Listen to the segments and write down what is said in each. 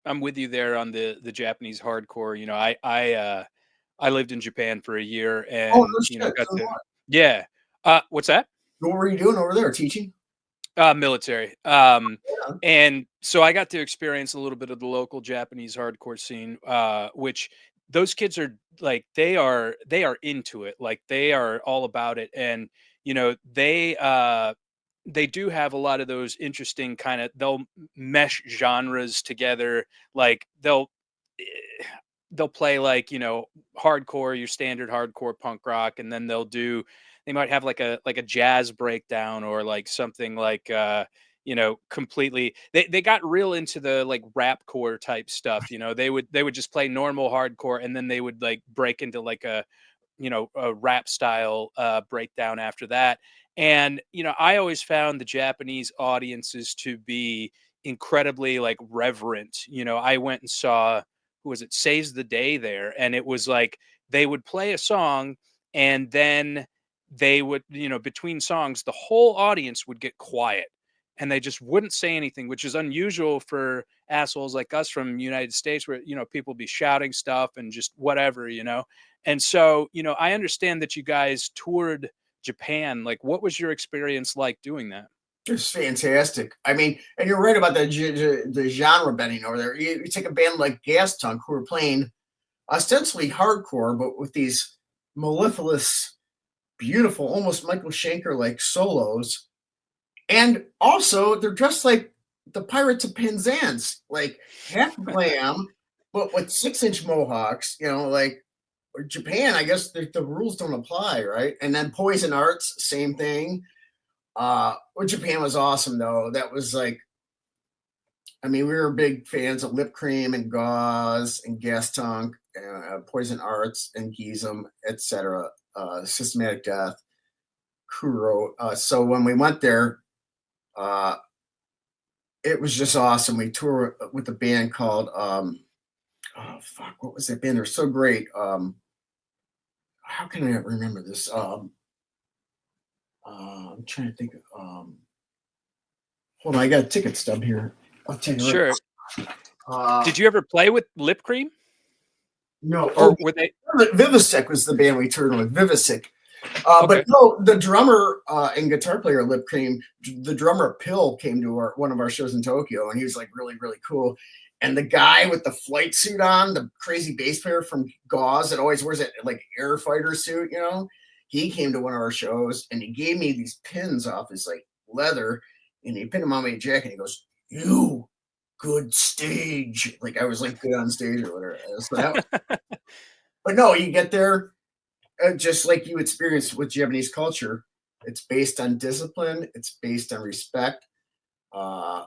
I'm with you there on the Japanese hardcore. I lived in Japan for a year Oh, and, no you know, shit. got So to what? yeah. What's that? What were you doing over there? Teaching? Military. Yeah. And so I got to experience a little bit of the local Japanese hardcore scene, which those kids are like they are into it. Like they are all about it. And they do have a lot of those interesting kind of they'll mesh genres together. Like eh, they'll play like, hardcore, your standard hardcore punk rock, and then they might have like a jazz breakdown or like something like completely they got real into the like rap core type stuff. They would just play normal hardcore and then they would like break into like a rap style breakdown after that. And I always found the Japanese audiences to be incredibly like reverent. I went and saw, who was it, Saves the Day there, and it was like they would play a song and then they would, between songs the whole audience would get quiet and they just wouldn't say anything, which is unusual for assholes like us from United States, where people be shouting stuff and just whatever. And so, I understand that you guys toured Japan. Like, what was your experience like doing that? It's fantastic. I mean, and you're right about the genre bending over there. You take a band like Gas Tank, who are playing ostensibly hardcore, but with these mellifluous, beautiful, almost Michael Schenker like solos. And also, they're dressed like the Pirates of Penzance, like half glam, but with 6-inch mohawks. Like Japan, I guess the rules don't apply, right? And then Poison Arts, same thing. Well, Japan was awesome though. That was like, I mean, we were big fans of Lip Cream and Gauze and Gas Tank, Poison Arts and Gizem, etc. Systematic Death, Kuro. So when we went there, uh, it was just awesome. We toured with a band called oh fuck, what was that band? They're so great. How can I remember this? I'm trying to think of hold on, I got a ticket stub here. I'll tell you right. Sure. Uh, Did you ever play with Lip Cream, no, oh, or were they Vivisec was the band we toured with. Vivisec. But okay? no, the drummer and guitar player Lip Cream, the drummer Pill came to one of our shows in Tokyo, and he was like really, really cool. And the guy with the flight suit on, the crazy bass player from Gauze that always wears that like air fighter suit, he came to one of our shows and he gave me these pins off his like leather, and he pinned them on my jacket. And he goes, "You good stage," like I was like good on stage or whatever. So but no, you get there just like you experience with Japanese culture. It's based on discipline. It's based on respect. Uh,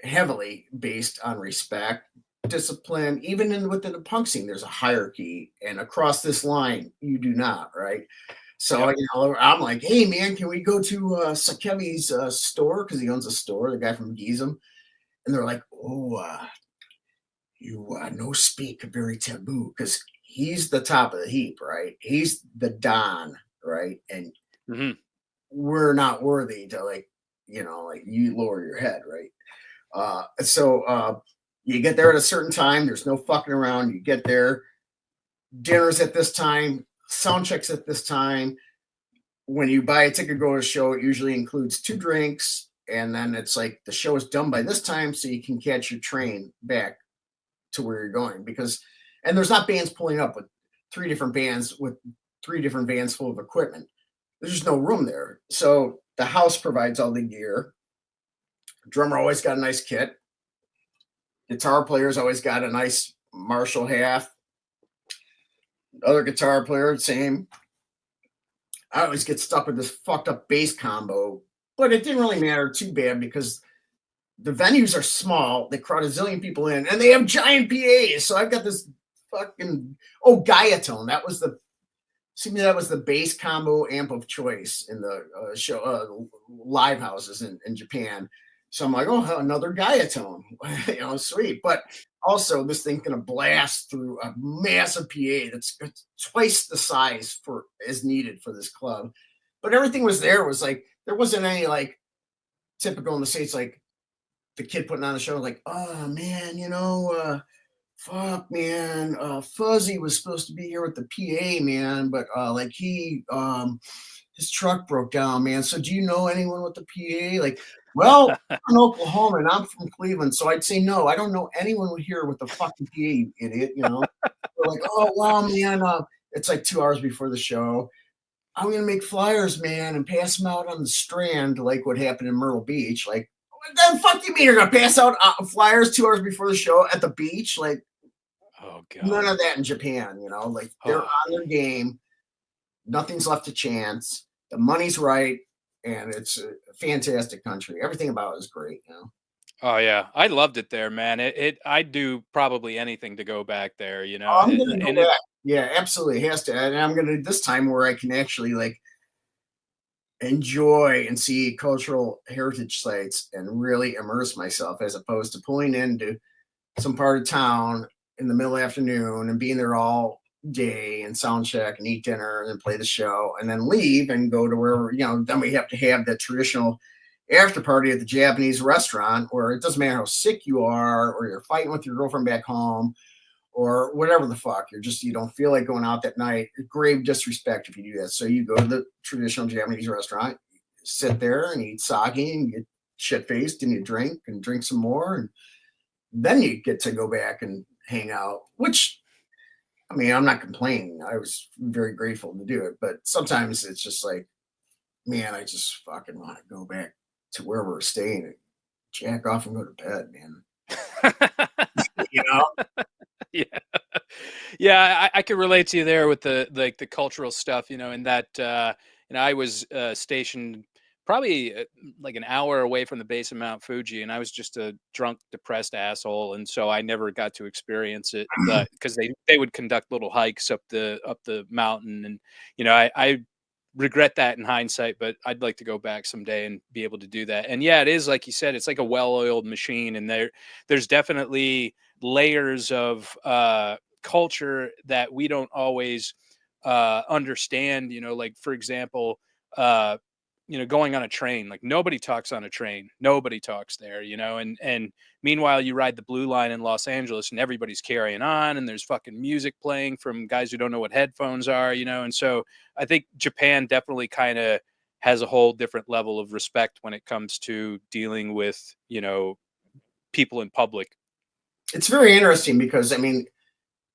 Heavily based on respect, discipline. Even within the punk scene, there's a hierarchy, and across this line, you do not. Right. So Yep. I'm like, hey man, can we go to Sakebi's store, because he owns a store, the guy from Gizem, and they're like, oh, you no speak, very taboo, because he's the top of the heap, right? He's the Don, right? And Hmm. we're not worthy to like you lower your head, right? So you get there at a certain time. There's no fucking around. You get there. Dinner's at this time. Sound checks at this time. When you buy a ticket to go to a show, it usually includes 2 drinks, and then it's like the show is done by this time, so you can catch your train back to where you're going. And there's not bands pulling up with 3 different bands with 3 different vans full of equipment. There's just no room there. So the house provides all the gear. Drummer always got a nice kit. Guitar player's always got a nice Marshall half. Other guitar player, same. I always get stuck with this fucked up bass combo, but it didn't really matter too bad because the venues are small. They crowd a zillion people in, and they have giant PAs. So I've got this fucking Gaiatone. That was the bass combo amp of choice in the show live houses in Japan. So I'm like, oh, another Gaiatone, sweet. But also, this thing's gonna blast through a massive PA that's twice the size for as needed for this club. But everything was there. It was like there wasn't any like typical in the States like the kid putting on the show, like, oh man, fuck man, Fuzzy was supposed to be here with the PA, man, but like his truck broke down, man. So do you know anyone with the PA? Like, well, I'm in Oklahoma and I'm from Cleveland, so I'd say no. I don't know anyone here with the fucking PA, you idiot. We're like, oh wow, man. It's like 2 hours before the show. I'm gonna make flyers, man, and pass them out on the Strand, like what happened in Myrtle Beach. Like, what the fuck do you mean you're gonna pass out flyers 2 hours before the show at the beach? Like, Oh none God. of that in Japan. Like they're Oh. on their game. Nothing's left to chance. The money's right, and it's a fantastic country. Everything about it is great. Oh yeah, I loved it there, man. I'd do probably anything to go back there, Oh, I'm and gonna go and it back. Yeah, absolutely it has to. And I'm gonna this time where I can actually like enjoy and see cultural heritage sites and really immerse myself as opposed to pulling into some part of town in the middle of the afternoon and being there all day and sound check and eat dinner and then play the show and then leave and go to wherever, then we have to have that traditional after party at the Japanese restaurant where it doesn't matter how sick you are or you're fighting with your girlfriend back home or whatever the fuck. You don't feel like going out that night. Grave disrespect if you do that. So you go to the traditional Japanese restaurant, sit there and eat sake and get shit faced and you drink and drink some more. And then you get to go back and hang out, which I mean, I'm not complaining. I was very grateful to do it. But sometimes it's just like, man, I just fucking want to go back to where we're staying and jack off and go to bed, man. You know? yeah. Yeah, I could relate to you there with the like the cultural stuff, and that I was stationed probably like an hour away from the base of Mount Fuji, and I was just a drunk, depressed asshole, and so I never got to experience it. But because they would conduct little hikes up the mountain, and I regret that in hindsight, but I'd like to go back someday and be able to do that. And yeah, it is like you said, it's like a well-oiled machine, and there's definitely layers of culture that we don't always understand. Like for example, uh, going on a train. Like nobody talks on a train. Nobody talks there. And meanwhile, you ride the Blue Line in Los Angeles, and everybody's carrying on, and there's fucking music playing from guys who don't know what headphones are. And so I think Japan definitely kind of has a whole different level of respect when it comes to dealing with people in public. It's very interesting because, I mean,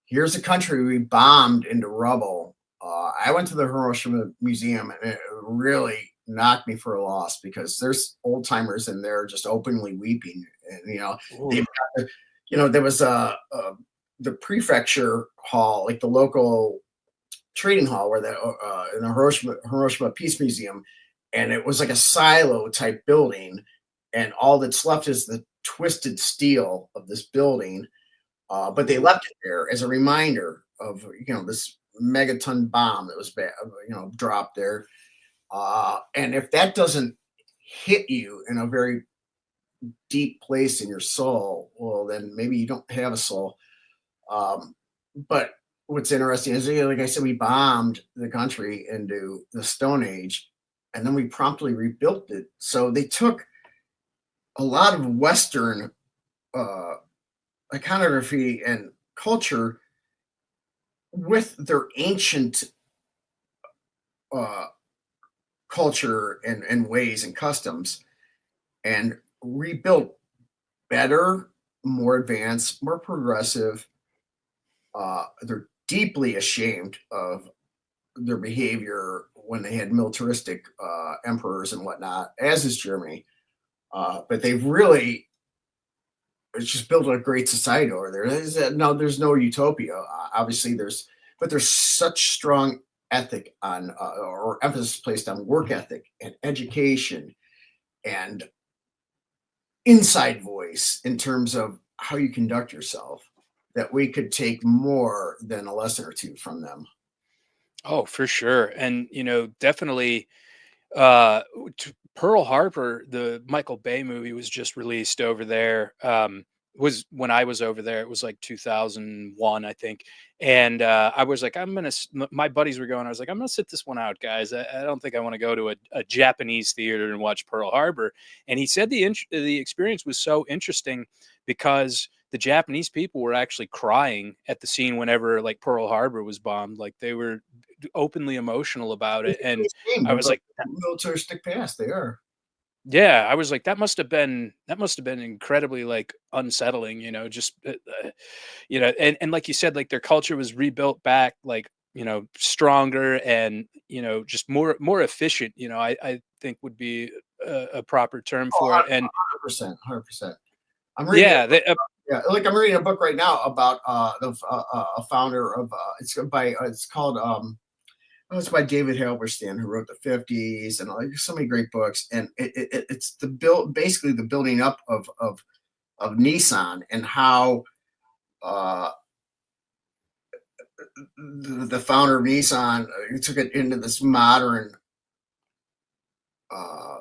here's a country we bombed into rubble. I went to the Hiroshima Museum and it really knocked me for a loss because there's old timers in there just openly weeping. And, Ooh. they've got, there was the prefecture hall, like the local trading hall where in the Hiroshima Peace Museum, and it was like a silo type building, and all that's left is the twisted steel of this building. But they Ooh. left it there as a reminder of this megaton bomb that was dropped there. And if that doesn't hit you in a very deep place in your soul, well, then maybe you don't have a soul. But what's interesting is, like I said, we bombed the country into the Stone Age, and then we promptly rebuilt it. So they took a lot of Western uh, iconography and culture with their ancient uh, culture and ways and customs, and rebuilt better, more advanced, more progressive. They're deeply ashamed of their behavior when they had militaristic emperors and whatnot, as is Germany. But they've really it's just built a great society over there. There's no utopia. Obviously, but there's such strong ethic on or emphasis placed on work ethic and education and inside voice in terms of how you conduct yourself that we could take more than a lesson or two from them. Oh, for sure. And definitely Pearl Harbor, the Michael Bay movie was just released over there. was when I was over there. It was like 2001, I think. And I was like, my buddies were going. I was like, I'm going to sit this one out, guys. I don't think I want to go to a Japanese theater and watch Pearl Harbor. And he said the experience was so interesting because the Japanese people were actually crying at the scene whenever like Pearl Harbor was bombed. Like they were openly emotional about it. And It's a shame, I but was like, militaristic past, they are. yeah, I was like, that must have been incredibly like unsettling, just and like you said, like their culture was rebuilt back, like stronger and just more efficient. I think would be a proper term Oh, for it. And 100%, 100%. I'm reading yeah, yeah, like I'm reading a book right now about a founder of it's called it's by David Halberstam, who wrote the 50s and like so many great books. And it's the build basically the building up of Nissan and how uh, the founder of Nissan took it into this modern uh,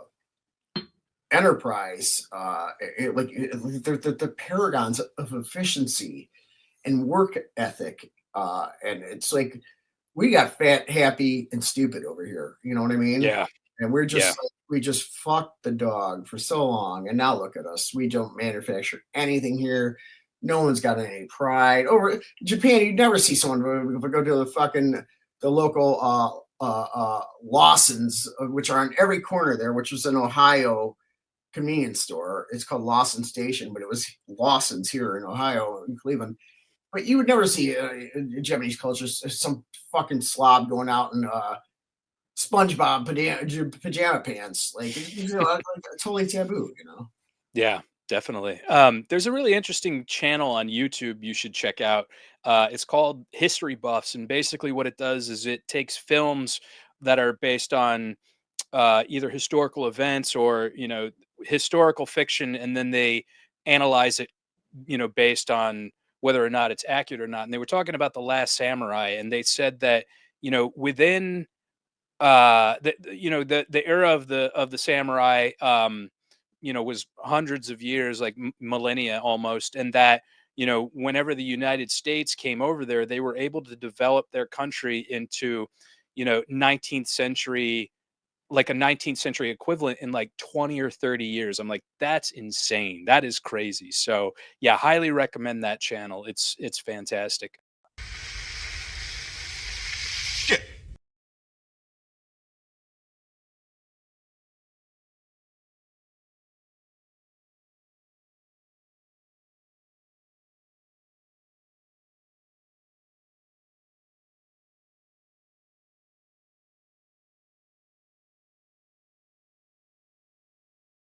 enterprise. The paragons of efficiency and work ethic. And it's like we got fat, happy, and stupid over here. You know what I mean? yeah, And we're yeah, just like, we just fucked the dog for so long, and now look at us. We don't manufacture anything here. No one's got any pride. Over Japan, you'd never see someone if I go to the local Lawson's, which are on every corner there, which was in Ohio convenience store. It's called Lawson Station, but it was Lawson's here in Ohio, in Cleveland. But you would never see in Japanese culture some fucking slob going out in SpongeBob pajama pants. Like, like totally taboo, you know? yeah, definitely. There's a really interesting channel on YouTube you should check out. It's called History Buffs, and basically what it does is it takes films that are based on either historical events or historical fiction, and then they analyze it, based on whether or not it's accurate or not. And they were talking about the Last Samurai, and they said that within the era of the samurai, was hundreds of years, like millennia almost. And that whenever the United States came over there, they were able to develop their country into 19th century, like a 19th century equivalent in like 20 or 30 years. I'm like, that's insane. That is crazy. So yeah, highly recommend that channel. It's fantastic.